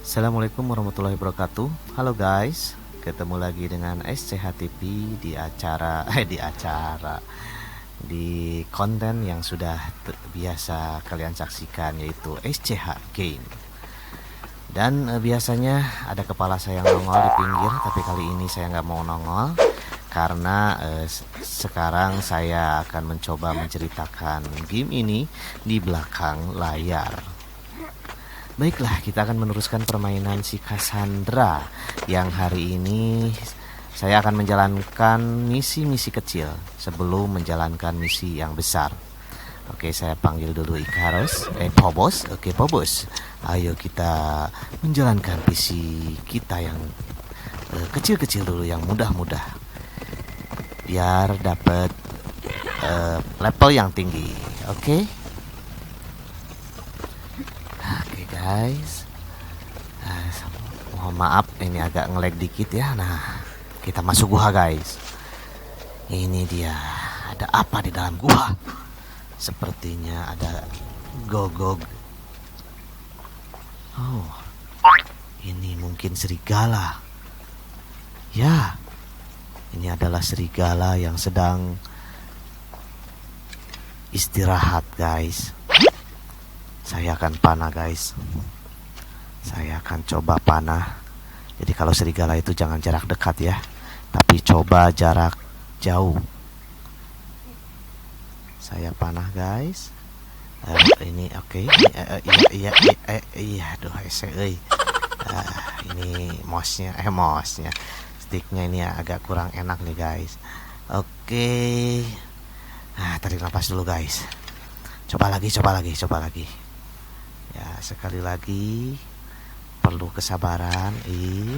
Assalamualaikum warahmatullahi wabarakatuh. Halo guys, ketemu lagi dengan SCH TV di acara di konten yang sudah biasa kalian saksikan, yaitu SCH Game. Dan biasanya ada kepala saya yang nongol di pinggir, tapi kali ini saya nggak mau nongol karena sekarang saya akan mencoba menceritakan game ini di belakang layar. Baiklah, kita akan meneruskan permainan si Cassandra yang hari ini saya akan menjalankan misi-misi kecil sebelum menjalankan misi yang besar. Oke, saya panggil dulu Icarus, Phobos. Oke, Phobos, ayo kita menjalankan misi kita yang kecil-kecil dulu, yang mudah-mudah, biar dapat level yang tinggi. Oke. Guys, mohon maaf ini agak nge-lag dikit ya. Nah, kita masuk gua guys. Ini dia, ada apa di dalam gua? Sepertinya ada gogog. Oh, ini mungkin serigala. Ya, ini adalah serigala yang sedang istirahat guys. Saya akan panah guys. Saya akan coba panah. Jadi kalau serigala itu jangan jarak dekat ya, tapi coba jarak jauh. Saya panah guys. Ini oke. Iya, aduh ini mouse-nya, sticknya ini agak kurang enak nih guys. Oke. Tarik nafas dulu guys. Coba lagi. Ya, sekali lagi. Perlu kesabaran.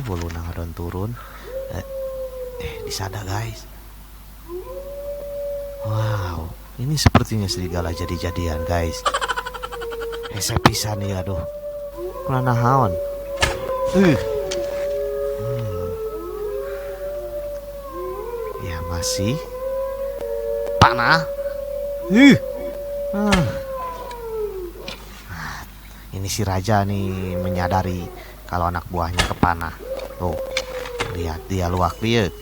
Bulu nangadon turun. Disada guys. Wow, ini sepertinya serigala jadi-jadian guys. Saya pisan nih, aduh. Kurang nahaon. Ya masih. Panah. Ini si raja nih menyadari kalau anak buahnya kepanah. Tuh, lihat dia luak lihat.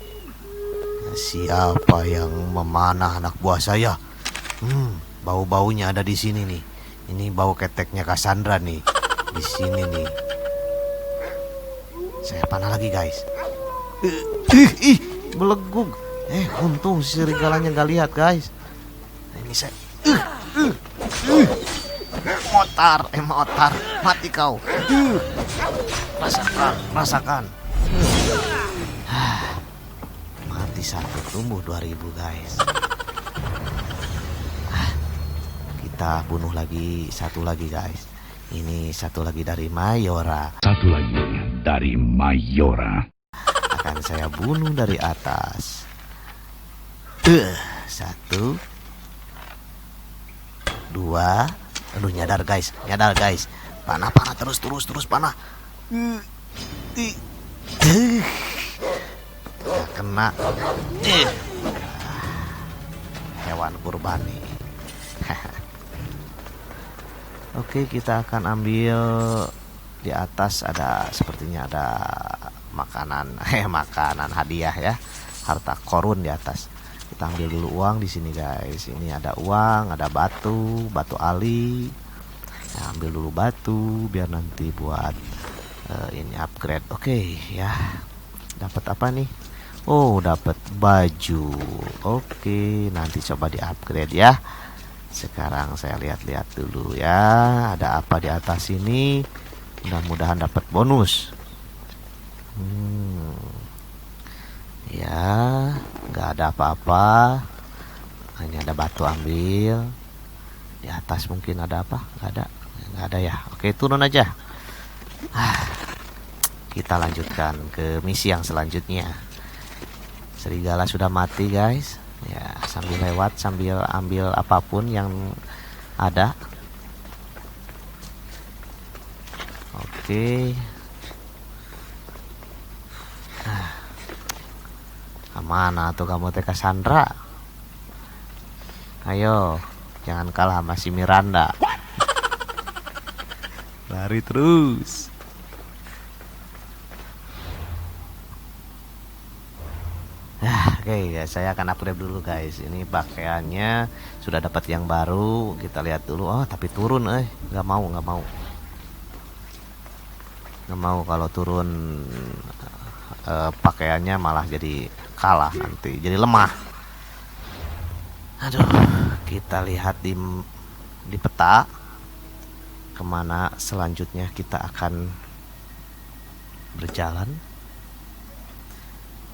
Siapa yang memanah anak buah saya? Bau-baunya ada di sini nih. Ini bau keteknya Cassandra nih. Di sini nih. Saya panah lagi guys. Belegug. Untung si serigalanya nggak lihat guys. Ini saya. Motar, mati kau. Rasakan. Mati satu, tumbuh 2000 guys. Kita bunuh lagi satu lagi guys. Ini satu lagi dari Mayora. Akan saya bunuh dari atas. Satu, dua. Aduh, nyadar guys. Panah terus panah. Nggak kena. Hewan kurban nih. Oke, kita akan ambil di atas, sepertinya ada makanan hadiah ya. Harta korun di atas. Kita ambil dulu uang di sini guys. Ini ada uang, ada batu ali. Nah, ambil dulu batu biar nanti buat ini upgrade. Oke ya. Dapat apa nih? Oh, dapat baju. Oke, nanti coba di upgrade ya. Sekarang saya lihat-lihat dulu ya. Ada apa di atas ini? Mudah-mudahan dapat bonus. Ya, nggak ada apa-apa. Ini ada batu, ambil. Di atas mungkin ada apa? Nggak ada ya. Oke, turun aja. Kita lanjutkan ke misi yang selanjutnya. Serigala sudah mati guys. Ya, sambil lewat, sambil ambil apapun yang ada. Oke. Mana tuh kamu teh Cassandra? Ayo, jangan kalah masih Miranda. Lari terus. Oke ya, saya akan upgrade dulu guys. Ini pakaiannya sudah dapat yang baru. Kita lihat dulu. Oh tapi turun, nggak mau, nggak mau kalau turun. Pakaiannya malah jadi kalah nanti, jadi lemah. Aduh, kita lihat di peta kemana selanjutnya kita akan berjalan.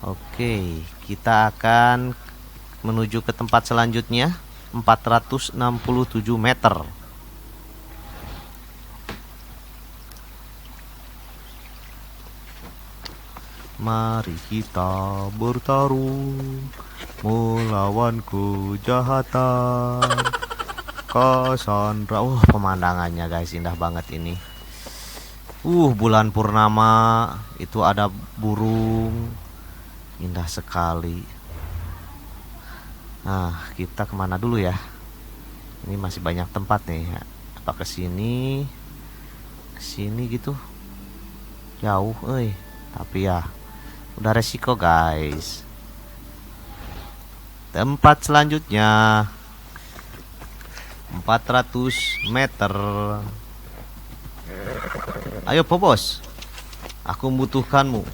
Oke, kita akan menuju ke tempat selanjutnya, 467 meter. Mari kita bertarung melawan kejahatan. Cassandra. Pemandangannya guys indah banget ini. Bulan purnama, itu ada burung, indah sekali. Nah, kita kemana dulu ya? Ini masih banyak tempat nih. Apa ke sini? Ke sini gitu. Jauh, tapi ya udah resiko guys. Tempat selanjutnya 400 meter. Ayo Pobos, aku membutuhkanmu.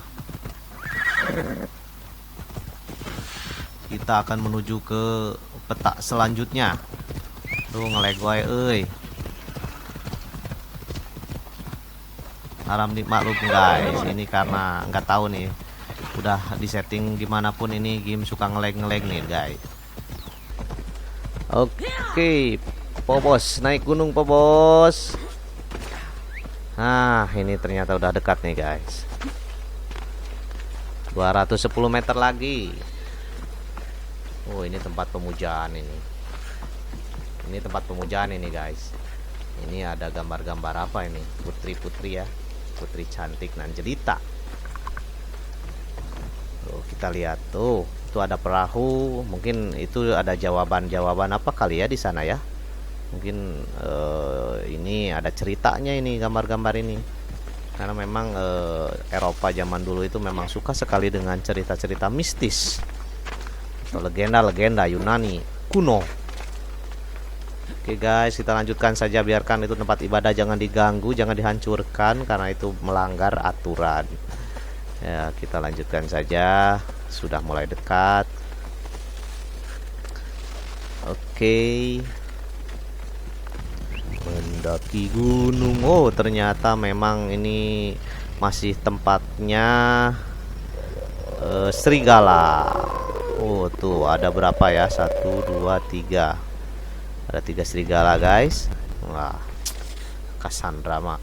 Kita akan menuju ke peta selanjutnya. Tuh ngelag wae Haram dimaklum guys, ini karena nggak tahu nih. Udah disetting dimanapun ini game suka ngelag nih guys. Oke, Pobos naik gunung Pobos. Nah ini ternyata udah dekat nih guys. 210 meter lagi. Ini tempat pemujaan ini. Ini tempat pemujaan ini guys. Ini ada gambar-gambar apa ini? Putri-putri ya. Putri cantik nan jelita. Kita lihat tuh, itu ada perahu. Mungkin itu ada jawaban-jawaban apa kali ya di sana ya. Mungkin ini ada ceritanya ini, gambar-gambar ini. Karena memang Eropa zaman dulu itu memang suka sekali dengan cerita-cerita mistis atau legenda-legenda Yunani kuno. Oke guys, kita lanjutkan saja. Biarkan itu tempat ibadah, jangan diganggu, jangan dihancurkan karena itu melanggar aturan. Ya, kita lanjutkan saja. Sudah mulai dekat. Oke. Mendaki gunung. Ternyata memang ini masih tempatnya serigala. Tuh ada berapa ya? 1, 2, 3. Ada 3 serigala guys. Wah, Cassandra mah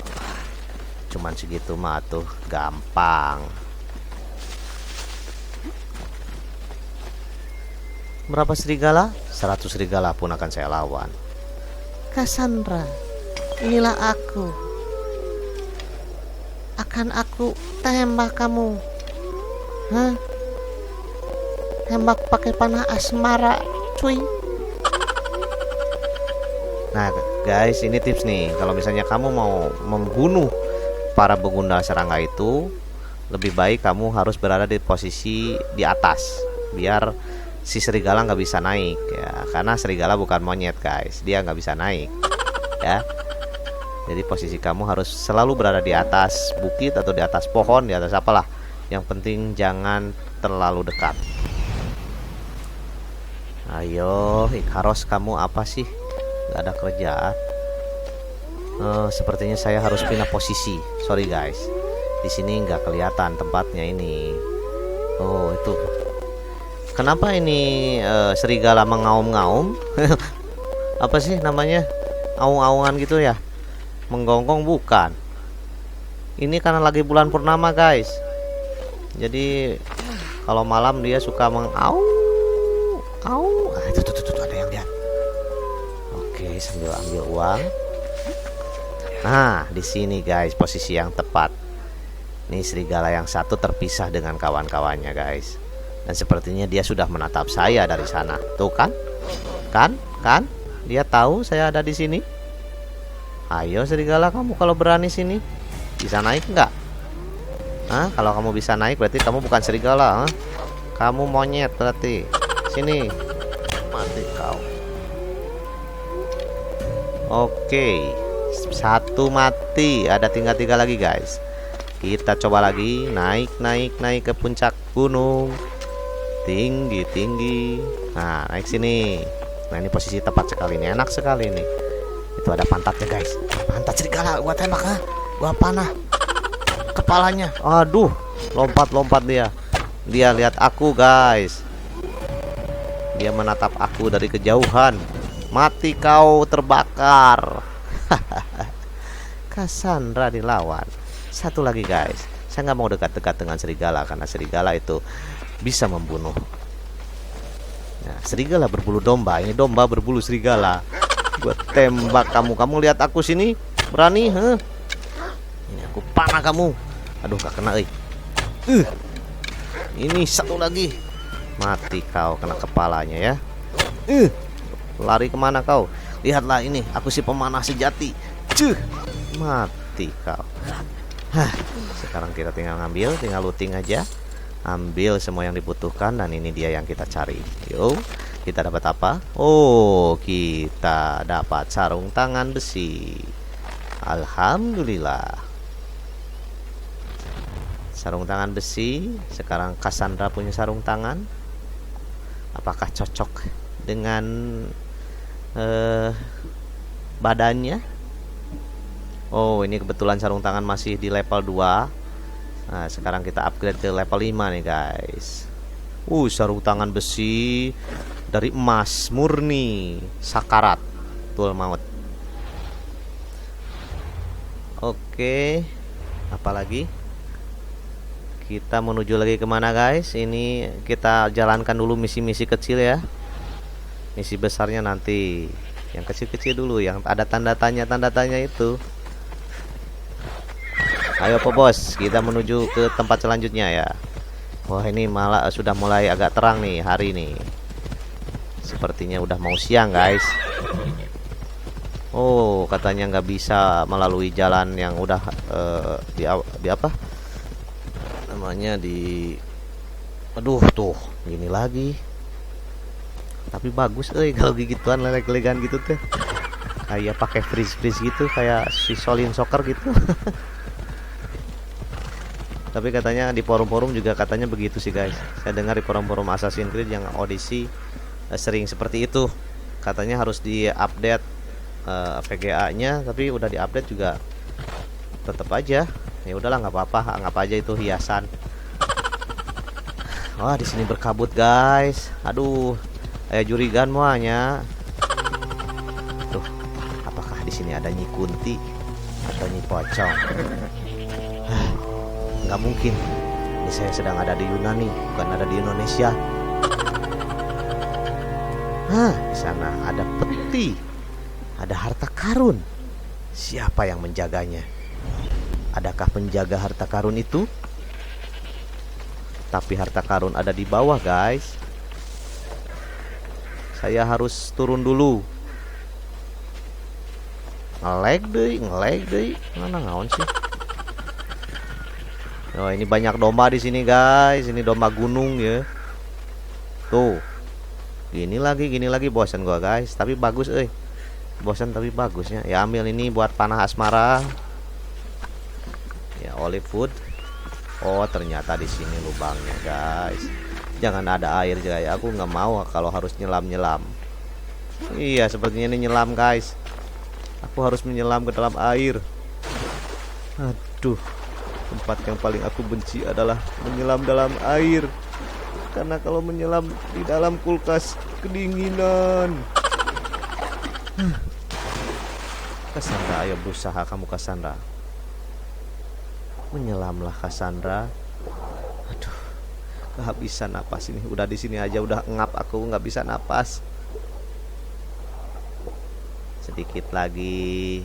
cuman segitu mah tuh gampang. Berapa serigala? 100 serigala pun akan saya lawan. Cassandra, inilah aku. Akan aku tembak kamu. Tembak pakai panah asmara, cuy. Nah guys, ini tips nih. Kalau misalnya kamu mau membunuh para begundal serangga itu, lebih baik kamu harus berada di posisi di atas, biar si serigala nggak bisa naik ya. Karena serigala bukan monyet guys, dia nggak bisa naik ya. Jadi posisi kamu harus selalu berada di atas bukit atau di atas pohon, di atas apalah. Yang penting jangan terlalu dekat. Ayo Ikaros, kamu apa sih? Gak ada kerjaan. Sepertinya saya harus pindah posisi. Sorry guys, di sini nggak kelihatan tempatnya ini. Itu kenapa ini serigala mengaum-ngaum? Apa sih namanya? Aung-aungan gitu ya? Menggonggong bukan? Ini karena lagi bulan purnama guys. Jadi kalau malam dia suka mengaum. Itu ada yang lihat. Oke, sambil ambil uang. Nah, di sini guys posisi yang tepat. Nih serigala yang satu terpisah dengan kawan-kawannya guys. Dan sepertinya dia sudah menatap saya dari sana. Tuh kan? Kan? Dia tahu saya ada di sini. Ayo serigala, kamu kalau berani sini. Bisa naik enggak? Kalau kamu bisa naik berarti kamu bukan serigala. Kamu monyet berarti. Sini. Mati kau. Oke. Satu mati. Ada tinggal 3 lagi guys. Kita coba lagi. Naik ke puncak gunung. Tinggi. Nah, naik sini. Nah, ini posisi tepat sekali nih. Enak sekali nih. Itu ada pantatnya guys. Pantat serigala. Gua tembak, ha. Gua panah kepalanya. Aduh, lompat dia. Dia lihat aku guys. Dia menatap aku dari kejauhan. Mati kau, terbakar. Cassandra dilawan. Satu lagi guys. Saya nggak mau dekat-dekat dengan serigala karena serigala itu bisa membunuh. Nah, serigala berbulu domba. Ini domba berbulu serigala. Gua tembak kamu. Kamu lihat aku sini? Berani, huh? Ini aku panah kamu. Aduh, gak kena, Ini satu lagi. Mati kau, kena kepalanya ya. Lari kemana kau? Lihatlah ini, aku si pemanah sejati. Mati kau. Sekarang kita tinggal looting aja. Ambil semua yang dibutuhkan dan ini dia yang kita cari. Yuk, kita dapat apa? Oh, kita dapat sarung tangan besi. Alhamdulillah. Sarung tangan besi. Sekarang Cassandra punya sarung tangan. Apakah cocok dengan badannya? Oh, ini kebetulan sarung tangan masih di level 2. Nah, sekarang kita upgrade ke level 5 nih guys. Sarung tangan besi dari emas murni, sakarat tul maut. Oke, apalagi? Kita menuju lagi kemana guys? Ini kita jalankan dulu misi-misi kecil ya. Misi besarnya nanti. Yang kecil-kecil dulu, yang ada tanda tanya itu. Ayo Pak Bos, kita menuju ke tempat selanjutnya ya. Wah, ini malah sudah mulai agak terang nih hari ini. Sepertinya udah mau siang guys. Oh, katanya nggak bisa melalui jalan yang udah di apa? Namanya di. Aduh, tuh, gini lagi. Tapi bagus, kalau gigituan leleg-legan gitu tuh. Kayak pakai freeze gitu, kayak si Solin Soccer gitu. Tapi katanya di forum-forum juga katanya begitu sih guys. Saya dengar di forum-forum Assassin's Creed yang Odyssey sering seperti itu. Katanya harus di-update VGA-nya, tapi udah di-update juga tetap aja. Ya udahlah, nggak apa-apa, anggap aja itu hiasan. Wah, di sini berkabut guys. Aduh, kayak jurigan muanya. Tuh, apakah di sini ada Nyi Kunti atau Nyi Pocong? Nggak mungkin. Ini saya sedang ada di Yunani, bukan ada di Indonesia. Di sana ada peti, ada harta karun. Siapa yang menjaganya? Adakah penjaga harta karun itu? Tapi harta karun ada di bawah guys. Saya harus turun dulu. Ngelag deh. Mana ngaon sih? Oh, ini banyak domba di sini guys. Ini domba gunung ya. Tuh. Gini lagi bosan gua guys. Tapi bagus bosan tapi bagusnya. Ya ambil ini buat panah asmara. Ya, olive wood. Oh, ternyata di sini lubangnya guys. Jangan ada air guys. Aku nggak mau kalau harus nyelam. Iya, sepertinya ini nyelam guys. Aku harus menyelam ke dalam air. Aduh. Tempat yang paling aku benci adalah menyelam dalam air. Karena kalau menyelam di dalam kulkas kedinginan. Cassandra, ayo berusaha kamu Cassandra. Menyelamlah Cassandra. Aduh, kehabisan napas ini. Udah di sini aja udah ngap aku, nggak bisa napas. Sedikit lagi.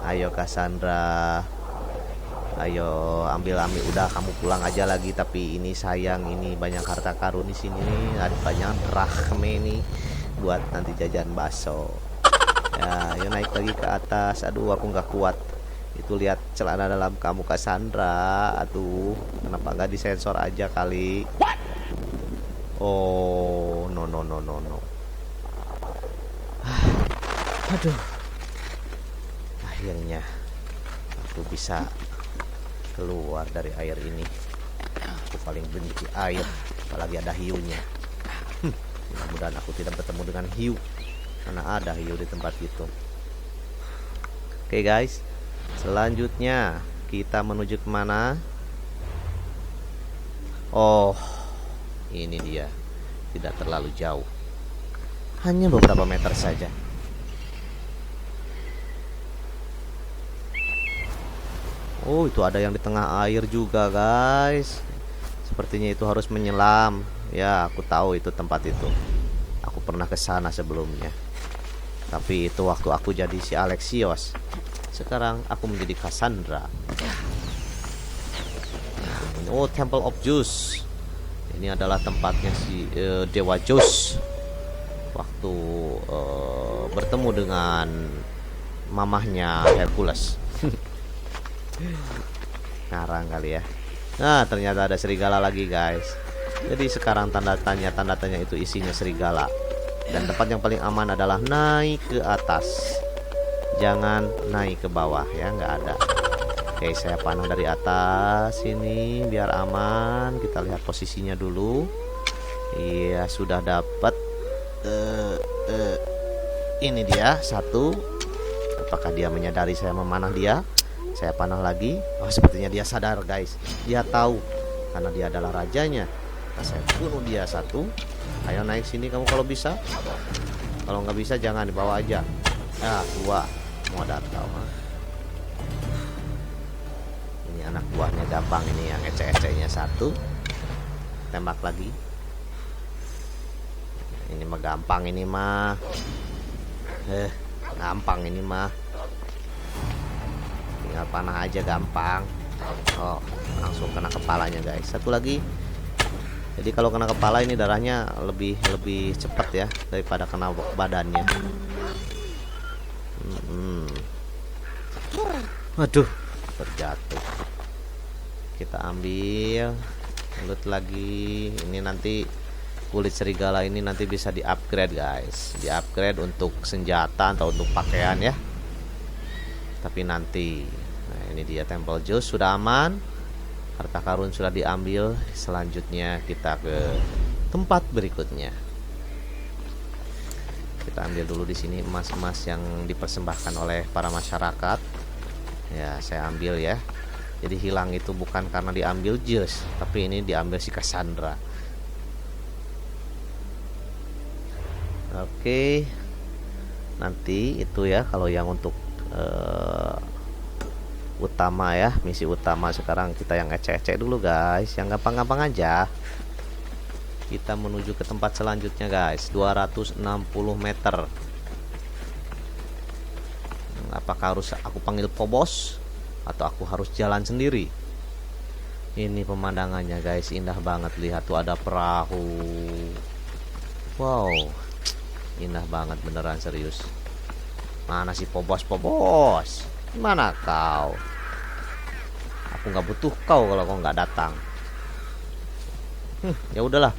Ayo Cassandra. Ayo ambil udah kamu pulang aja lagi. Tapi ini sayang, ini banyak harta karun di sini nih. Ada banyak drachme nih buat nanti jajan bakso. Ya, yuk naik lagi ke atas. Aduh, aku nggak kuat. Itu lihat celana dalam kamu Cassandra. Aduh, kenapa nggak disensor aja kali? Oh, no, no, no, no, no. Aduh. Akhirnya aku bisa keluar dari air ini. Aku paling benci air, apalagi ada hiunya. Mudah-mudahan aku tidak bertemu dengan hiu, karena ada hiu di tempat itu. Oke guys, selanjutnya kita menuju kemana? Oh, ini dia. Tidak terlalu jauh, hanya beberapa meter saja. Oh, itu ada yang di tengah air juga guys. Sepertinya itu harus menyelam. Ya, aku tahu itu tempat itu. Aku pernah ke sana sebelumnya. Tapi itu waktu aku jadi si Alexios. Sekarang aku menjadi Cassandra. Oh, Temple of Zeus. Ini adalah tempatnya si Dewa Zeus. Waktu bertemu dengan mamahnya Hercules. Ngarang kali ya. Nah, ternyata ada serigala lagi guys. Jadi sekarang tanda tanya itu isinya serigala. Dan tempat yang paling aman adalah naik ke atas. Jangan naik ke bawah ya, nggak ada. Oke, saya panah dari atas ini biar aman. Kita lihat posisinya dulu. Iya, sudah dapat. Ini dia satu. Apakah dia menyadari saya memanah dia? Saya panah lagi. Oh, sepertinya dia sadar guys. Dia tahu karena dia adalah rajanya. Nah, saya bunuh dia satu. Ayo naik sini kamu kalau bisa. Kalau nggak bisa jangan dibawa aja. Ah, dua mau datang. Ini anak buahnya gampang ini, yang ece-ecenya satu. Tembak lagi. Ini mah gampang ini mah. Gampang ini mah. Tinggal panah aja gampang. Oh, langsung kena kepalanya guys. Satu lagi. Jadi kalau kena kepala ini darahnya lebih cepat ya daripada kena badannya. Waduh, terjatuh. Kita ambil loot lagi. Ini nanti kulit serigala ini nanti bisa di-upgrade guys. Di-upgrade untuk senjata atau untuk pakaian ya. Tapi nanti. Nah, ini dia Temple Zeus sudah aman. Harta karun sudah diambil. Selanjutnya kita ke tempat berikutnya. Kita ambil dulu di sini emas-emas yang dipersembahkan oleh para masyarakat. Ya, saya ambil ya. Jadi hilang itu bukan karena diambil Zeus, tapi ini diambil si Cassandra. Oke. Nanti itu ya kalau yang untuk utama ya, misi utama. Sekarang kita yang ecek-ecek dulu guys, yang gampang-gampang aja. Kita menuju ke tempat selanjutnya guys, 260 meter. Apakah harus aku panggil Phobos atau aku harus jalan sendiri? Ini pemandangannya guys, indah banget. Lihat tuh ada perahu. Wow, indah banget beneran, serius. Mana si Phobos? Mana kau? Aku nggak butuh kau kalau kau nggak datang. Ya udahlah.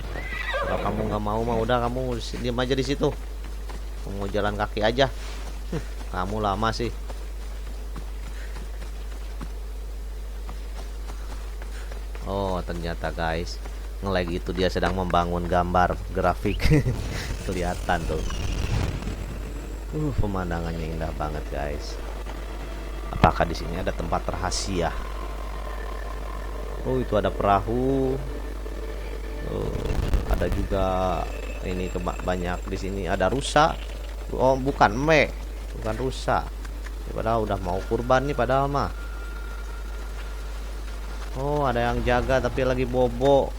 Kalau kamu nggak mau mah udah, kamu diam aja di situ. Kamu mau jalan kaki aja. Kamu lama sih. Oh, ternyata guys, nge-lag itu dia sedang membangun gambar grafik. Kelihatan tuh. Pemandangannya indah banget guys. Apakah di sini ada tempat rahasia? Oh, itu ada perahu. Oh, ada juga ini banyak di sini. Ada rusa. Oh, bukan rusa. Padahal udah mau kurban nih padahal mah. Oh, ada yang jaga tapi lagi bobo.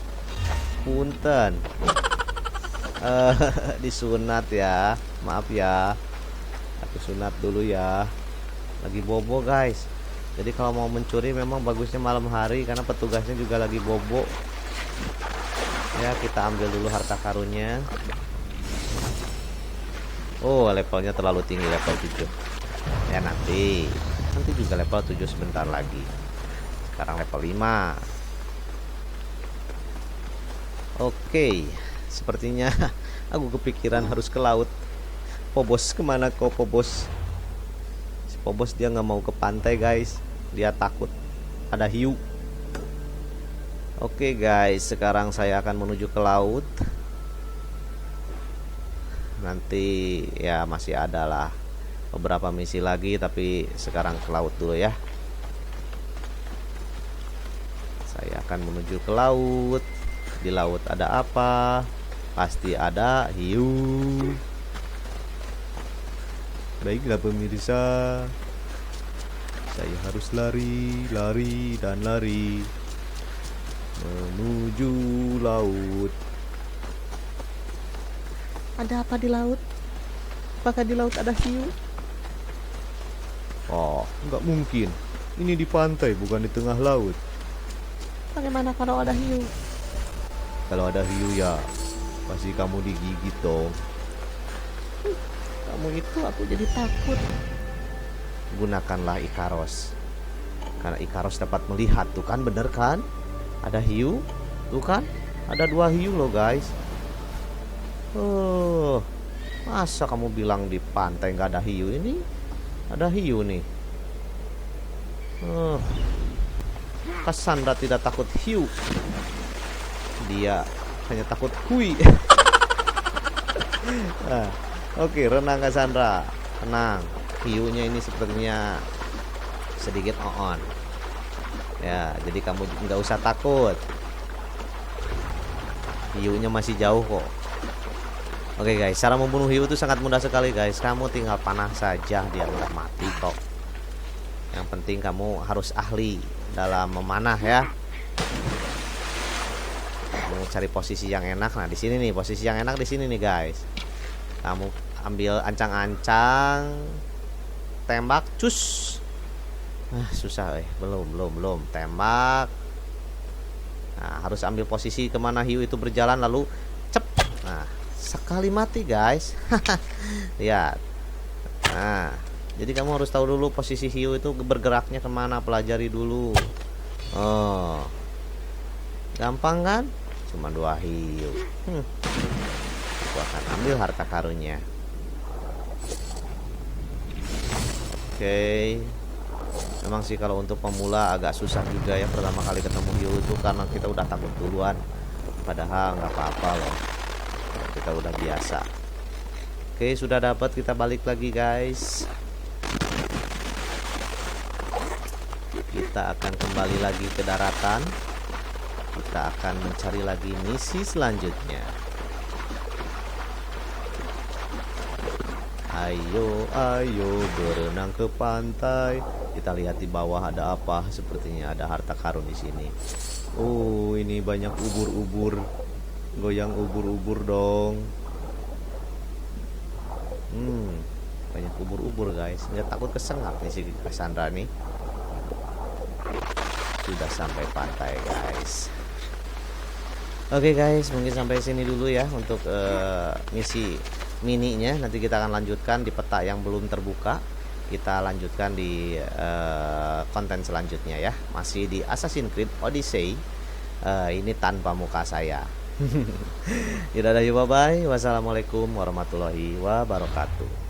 Punten. Disunat ya. Maaf ya. Aku sunat dulu ya. Lagi bobo guys. Jadi kalau mau mencuri memang bagusnya malam hari karena petugasnya juga lagi bobo. Ya, kita ambil dulu harta karunnya. Oh, levelnya terlalu tinggi, level 7. Ya, nanti juga level 7 sebentar lagi. Sekarang level 5. Oke. Sepertinya aku kepikiran harus ke laut. Pobos, kemana kau Pobos? Si Pobos dia nggak mau ke pantai guys. Dia takut ada hiu. Oke guys, sekarang saya akan menuju ke laut. Nanti ya masih ada lah beberapa misi lagi, tapi sekarang ke laut dulu ya. Saya akan menuju ke laut. Di laut ada apa? Pasti ada hiu. Baiklah pemirsa, saya harus lari, lari, dan lari menuju laut. Ada apa di laut? Apakah di laut ada hiu? Oh, nggak mungkin. Ini di pantai, bukan di tengah laut. Bagaimana kalau ada hiu? Kalau ada hiu ya pasti kamu digigit dong. Kamu itu aku jadi takut. Gunakanlah Ikaros, karena Ikaros dapat melihat. Tuh kan, bener kan? Ada hiu. Tuh kan, ada 2 hiu loh guys. Masa kamu bilang di pantai nggak ada hiu? Ini ada hiu nih. Cassandra tidak takut hiu. Dia hanya takut hui. Oke, renang Cassandra, tenang. Hiunya ini sepertinya sedikit on. Ya, jadi kamu nggak usah takut. Hiunya masih jauh kok. Oke guys, cara membunuh hiu itu sangat mudah sekali guys. Kamu tinggal panah saja, dia udah mati kok. Yang penting kamu harus ahli dalam memanah ya. Kamu cari posisi yang enak. Nah, di sini nih, posisi yang enak di sini nih guys. Kamu ambil ancang-ancang, tembak, cus. Susah belum tembak. Nah, harus ambil posisi kemana hiu itu berjalan, lalu cep. Nah, sekali mati guys. Lihat. Nah, jadi kamu harus tahu dulu posisi hiu itu bergeraknya kemana, pelajari dulu. Oh, gampang kan? Cuma 2 hiu. Aku akan ambil harta karunnya. Oke. Memang sih kalau untuk pemula agak susah juga ya pertama kali ketemu hiu itu, karena kita udah takut duluan. Padahal nggak apa-apa loh, kita udah biasa. Oke, sudah dapat, kita balik lagi guys. Kita akan kembali lagi ke daratan. Kita akan mencari lagi misi selanjutnya. Ayo berenang ke pantai. Kita lihat di bawah ada apa? Sepertinya ada harta karun di sini. Oh, ini banyak ubur-ubur. Goyang ubur-ubur dong. Banyak ubur-ubur guys. Nggak takut kesengat nih si Cassandra nih. Sudah sampai pantai guys. Oke guys, mungkin sampai sini dulu ya untuk misi mininya. Nanti kita akan lanjutkan di peta yang belum terbuka. Kita lanjutkan di konten selanjutnya ya. Masih di Assassin's Creed Odyssey. Ini tanpa muka saya. Yaudah, bye bye. Wassalamualaikum warahmatullahi wabarakatuh.